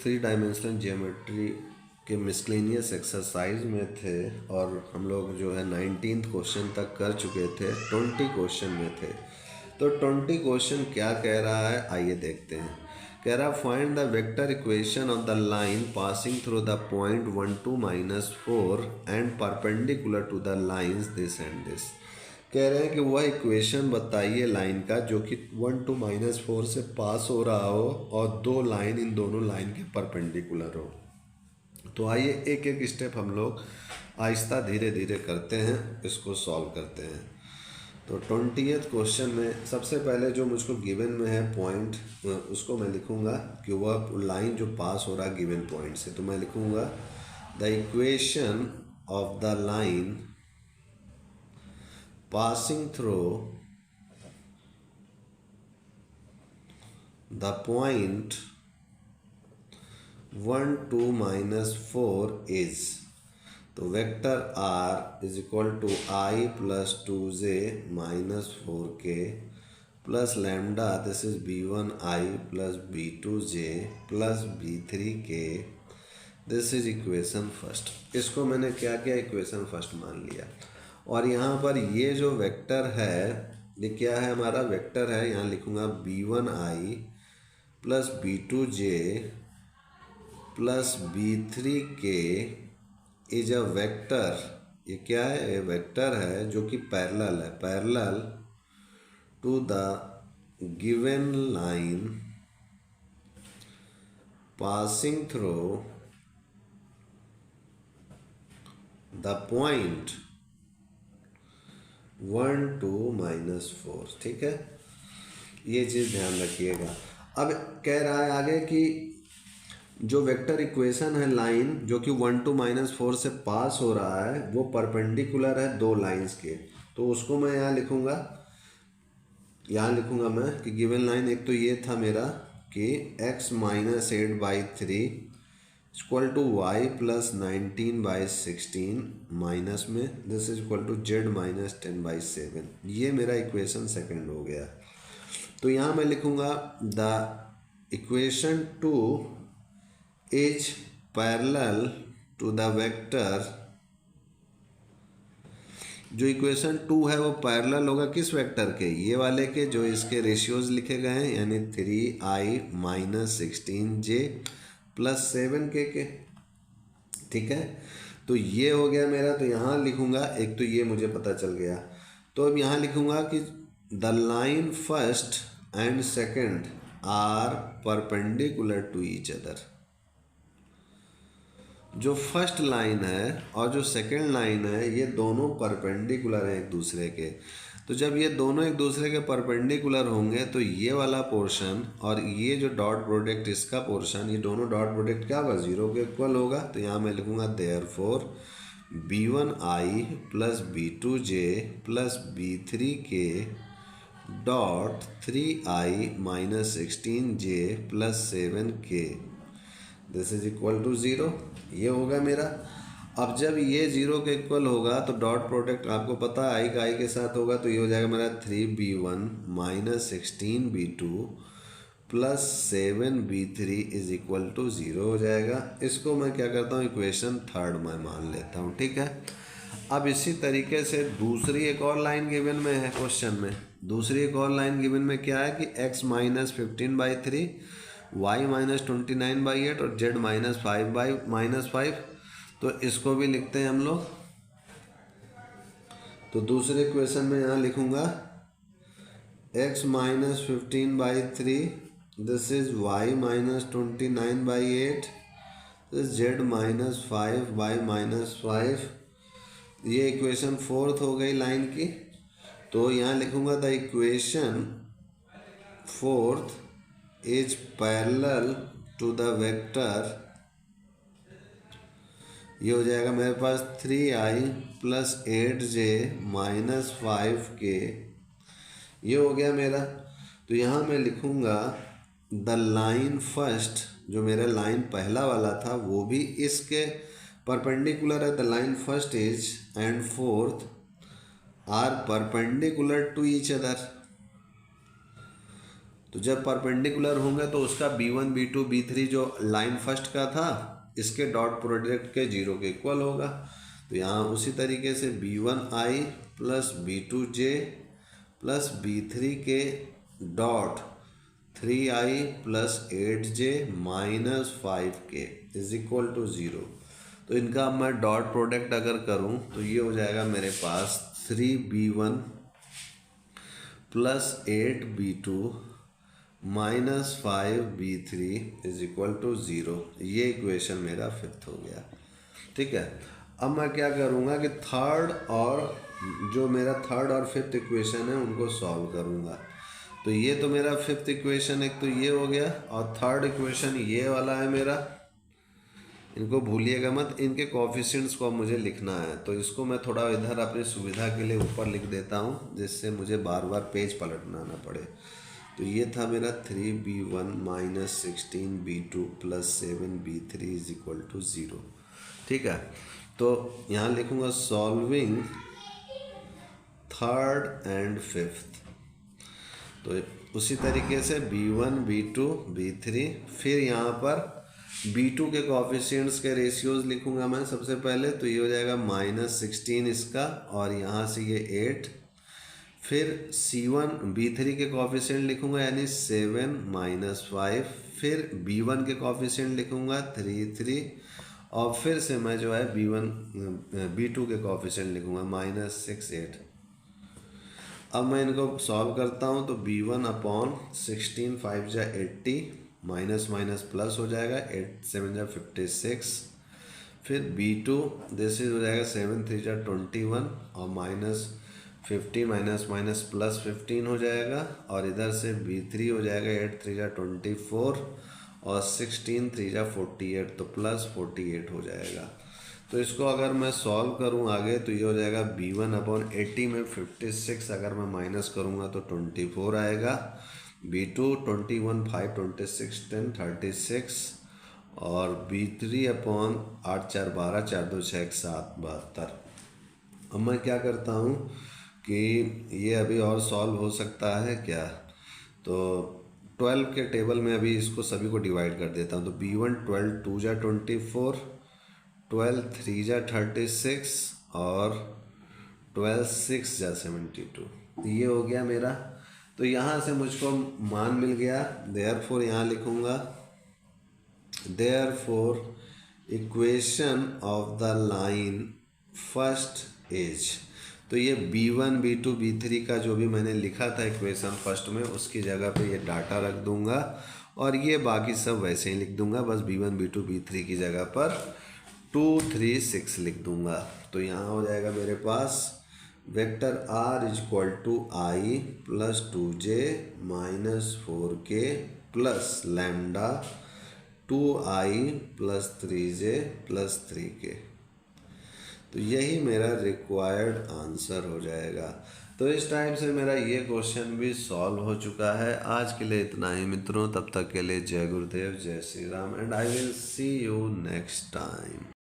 Three dimensional geometry के miscellaneous exercise में थे और हम लोग जो है 19th क्वेश्चन तक कर चुके थे, 20 क्वेश्चन में थे। तो 20 क्वेश्चन क्या कह रहा है आइए देखते हैं। कह रहा find the vector equation of the line passing through the point 1 2 -4 and perpendicular to the lines this and this. कह रहे हैं कि वह इक्वेशन बताइए लाइन का जो कि 1 2 -4 से पास हो रहा हो और दो लाइन इन दोनों लाइन के परपेंडिकुलर हो। तो आइए एक एक स्टेप हम लोग आहिस्ता धीरे धीरे करते हैं, इसको सॉल्व करते हैं। तो 20th क्वेश्चन में सबसे पहले जो मुझको गिवन में है पॉइंट, उसको मैं लिखूंगा कि वह लाइन जो पास हो रहा है गिवन पॉइंट से। तो मैं लिखूंगा the equation of the line passing through the point 1 2 -4 is, तो vector r is equal to i plus 2j minus 4k plus lambda, this is b1i plus b2j plus b3k, this is equation first. इसको मैंने क्या किया, equation first मान लिया। और यहाँ पर ये जो वेक्टर है ये क्या है, हमारा वेक्टर है, यहाँ लिखूँगा b1i plus b2j plus b3k is a vector. ये क्या है, ये वेक्टर है जो कि पैरेलल है, parallel to the given line passing through the point 1 2 -4। ठीक है, ये चीज़ ध्यान रखिएगा। अब कह रहा है आगे कि जो वेक्टर इक्वेशन है लाइन जो कि 1 2 -4 से पास हो रहा है वो परपेंडिकुलर है दो लाइंस के। तो उसको मैं यहाँ लिखूँगा मैं कि गिवन लाइन एक तो ये था मेरा कि x - 8/3 equal to y plus 19/16 minus में this is equal to z minus 10/7। ये मेरा इक्वेशन सेकंड हो गया। तो यहाँ मैं लिखूँगा the equation 2 is parallel to the vector. जो इक्वेशन 2 है वो पैरेलल होगा किस वेक्टर के, ये वाले के जो इसके रेशियोज लिखे गए हैं, यानी 3i - 16j प्लस 7k के। ठीक है, तो ये हो गया मेरा। तो यहाँ लिखूँगा, एक तो ये मुझे पता चल गया। तो अब यहाँ लिखूँगा कि the line first and second are perpendicular to each other. जो फर्स्ट लाइन है और जो सेकंड लाइन है ये दोनों परपेंडिकुलर हैं एक दूसरे के। तो जब ये दोनों एक दूसरे के परपेंडिकुलर होंगे तो ये वाला पोर्शन और ये जो डॉट प्रोडक्ट इसका पोर्शन, ये दोनों डॉट प्रोडक्ट क्या होगा, 0 के इक्वल होगा। तो यहाँ मैं लिखूँगा therefore b1i plus b2j plus b3k dot 3i - 16j plus 7k this is equal to 0। ये होगा मेरा। अब जब ये 0 के इक्वल होगा तो डॉट प्रोडक्ट आपको पता है आई का आई के साथ होगा, तो ये हो जाएगा मेरा 3b1 - 16b2 plus 7b3 is equal to 0 हो जाएगा। इसको मैं क्या करता हूँ, इक्वेशन थर्ड मैं मान लेता हूँ। ठीक है, अब इसी तरीके से दूसरी एक और लाइन गिवन में है क्वेश्चन में। दूसरी एक और लाइन गिवन में क्या है कि x - 15/3 y - 29/8 और z - 5/5। तो इसको भी लिखते हैं हम लोग। तो दूसरे क्वेश्चन में यहाँ लिखूँगा x - 15/3 this is y - 29/8 z - 5/5। ये इक्वेशन फोर्थ हो गई लाइन की। तो यहाँ लिखूँगा the equation fourth is parallel to the vector. ये हो जाएगा मेरे पास 3i plus 8j minus 5k। ये हो गया मेरा। तो यहाँ मैं लिखूँगा द लाइन फर्स्ट, जो मेरा लाइन पहला वाला था वो भी इसके परपेंडिकुलर है। The line first is and fourth are perpendicular to each other. तो जब परपेंडिकुलर होंगे तो उसका B1 B2 B3 जो लाइन फर्स्ट का था इसके डॉट प्रोडक्ट के 0 के इक्वल होगा। तो यहाँ उसी तरीके से B1I plus B2J plus B3 k dot 3I plus 8J minus 5K is equal to 0। तो इनका अब मैं डॉट प्रोडक्ट अगर करूँ तो ये हो जाएगा मेरे पास 3B1 plus 8B2 minus 5B3 is equal to 0। ये इक्वेशन मेरा फिफ्थ हो गया। ठीक है, अब मैं क्या करूँगा कि थर्ड और फिफ्थ इक्वेशन है उनको सॉल्व करूँगा। तो ये तो मेरा फिफ्थ इक्वेशन एक तो ये हो गया, और थर्ड इक्वेशन ये वाला है मेरा। इनको भूलिएगा मत, इनके कोएफिशिएंट्स को अब मुझे लिखना है। तो इसको मैं थोड़ा इधर अपनी सुविधा के लिए ऊपर लिख देता हूँ, जिससे मुझे बार बार पेज पलटना ना पड़े। तो ये था मेरा 3B1 minus 16B2 plus 7B3 is equal to 0। ठीक है, तो यहाँ लिखूँगा सॉल्विंग थर्ड एंड फिफ्थ। तो उसी तरीके से B1 B2 B3, फिर यहाँ पर B2 के कोएफिशिएंट्स के रेशियोज लिखूँगा मैं सबसे पहले। तो ये हो जाएगा माइनस 16 इसका, और यहाँ से ये 8। फिर C1 B3 के कोएफिशिएंट लिखूँगा यानी 7 माइनस 5। फिर B1 के कोएफिशिएंट लिखूँगा 3, और फिर से मैं जो है B2 के कोएफिशिएंट लिखूँगा माइनस 6, 8। अब मैं इनको सॉल्व करता हूँ तो B1 अपॉन 16 5 जा 80, माइनस माइनस प्लस हो जाएगा, 8 7 जा 56। फिर B2 दिस इज हो जाएगा 7 3 जा 21, और माइनस 50 माइनस माइनस प्लस 15 हो जाएगा, और इधर से B3 हो जाएगा 8 3 जा 24, और 16 3 जा 48, तो प्लस 48 हो जाएगा। तो इसको अगर मैं सॉल्व करूं आगे तो ये हो जाएगा B1 अपॉन 80 में 56 अगर मैं माइनस करूंगा तो 24 आएगा। B2 21 5 26 10 36, और B3 अपॉन 8 4 12 4 2 6 7 72। अब मैं क्या करता हूँ कि ये अभी और सॉल्व हो सकता है क्या, तो 12 के टेबल में अभी इसको सभी को डिवाइड कर देता हूँ। तो B1 12 2 जा 24, 12 3 जा 36, और 12 6 जा 72। ये हो गया मेरा। तो यहाँ से मुझको मान मिल गया। देयरफॉर यहाँ लिखूँगा therefore equation of the line first is. तो ये B1 B2 B3 का जो भी मैंने लिखा था इक्वेशन फर्स्ट में, उसकी जगह पे ये डाटा रख दूंगा, और ये बाकी सब वैसे ही लिख दूंगा। बस B1 B2 B3 की जगह पर 2 3 6 लिख दूंगा। तो यहाँ हो जाएगा मेरे पास vector R is equal to I plus 2J minus 4K plus lambda 2I plus 3J plus 3K। तो यही मेरा रिक्वायर्ड आंसर हो जाएगा। तो इस टाइप से मेरा ये क्वेश्चन भी सॉल्व हो चुका है। आज के लिए इतना ही मित्रों, तब तक के लिए जय गुरुदेव, जय Shri Ram, and I will see you next time.